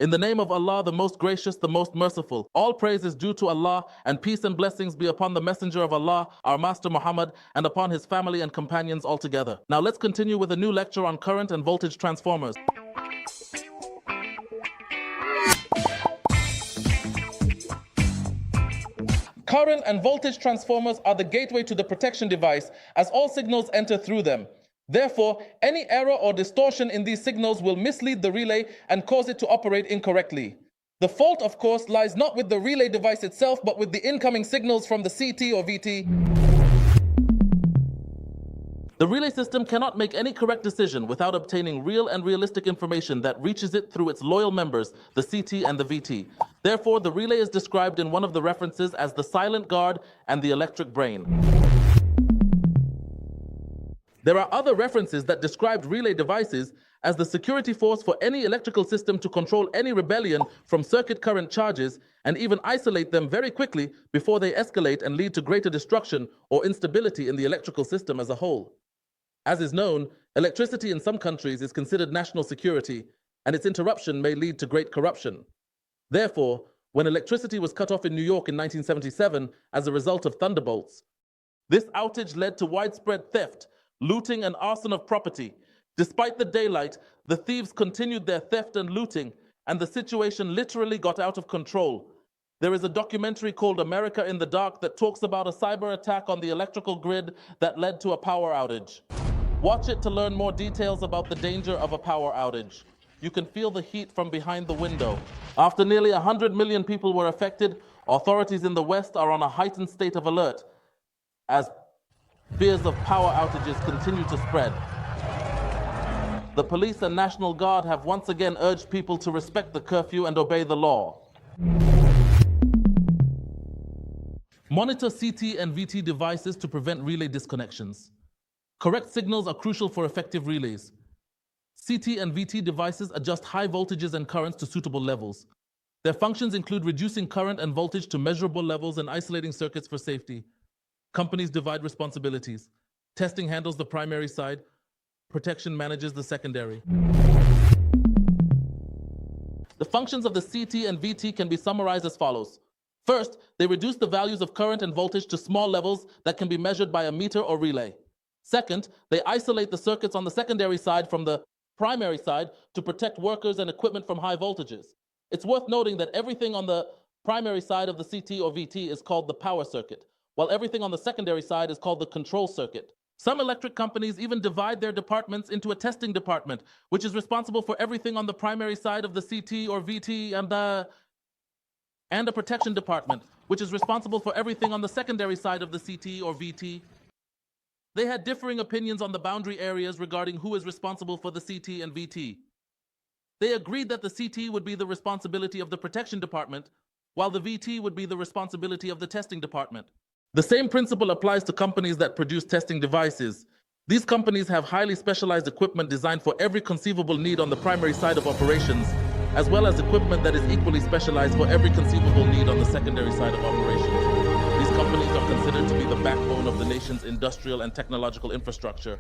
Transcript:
In the name of Allah, the most gracious, the most merciful. All praise is due to Allah, and peace and blessings be upon the messenger of Allah, our master Muhammad, and upon his family and companions altogether. Now let's continue with a new lecture on current and voltage transformers. Current and voltage transformers are the gateway to the protection device, as all signals enter through them. Therefore, any error or distortion in these signals will mislead the relay and cause it to operate incorrectly. The fault, of course, lies not with the relay device itself, but with the incoming signals from the CT or VT. The relay system cannot make any correct decision without obtaining real and realistic information that reaches it through its loyal members, the CT and the VT. Therefore, the relay is described in one of the references as the silent guard and the electric brain. There are other references that describe relay devices as the security force for any electrical system to control any rebellion from circuit current charges and even isolate them very quickly before they escalate and lead to greater destruction or instability in the electrical system as a whole. As is known, electricity in some countries is considered national security, and its interruption may lead to great corruption. Therefore, when electricity was cut off in New York in 1977 as a result of thunderbolts, this outage led to widespread theft, looting and arson of property. Despite the daylight, the thieves continued their theft and looting, and the situation literally got out of control. There is a documentary called America in the Dark that talks about a cyber attack on the electrical grid that led to a power outage. Watch it to learn more details about the danger of a power outage. You can feel the heat from behind the window. After nearly 100 million people were affected, authorities in the West are on a heightened state of alert as fears of power outages continue to spread. The police and National Guard have once again urged people to respect the curfew and obey the law. Monitor CT and VT devices to prevent relay disconnections. Correct signals are crucial for effective relays. CT and VT devices adjust high voltages and currents to suitable levels. Their functions include reducing current and voltage to measurable levels and isolating circuits for safety. Companies divide responsibilities. Testing handles the primary side. Protection manages the secondary. The functions of the CT and VT can be summarized as follows. First, they reduce the values of current and voltage to small levels that can be measured by a meter or relay. Second, they isolate the circuits on the secondary side from the primary side to protect workers and equipment from high voltages. It's worth noting that everything on the primary side of the CT or VT is called the power circuit, while everything on the secondary side is called the control circuit. Some electric companies even divide their departments into a testing department, which is responsible for everything on the primary side of the CT or VT, and a protection department, which is responsible for everything on the secondary side of the CT or VT. They had differing opinions on the boundary areas regarding who is responsible for the CT and VT. They agreed that the CT would be the responsibility of the protection department, while the VT would be the responsibility of the testing department. The same principle applies to companies that produce testing devices. These companies have highly specialized equipment designed for every conceivable need on the primary side of operations, as well as equipment that is equally specialized for every conceivable need on the secondary side of operations. These companies are considered to be the backbone of the nation's industrial and technological infrastructure.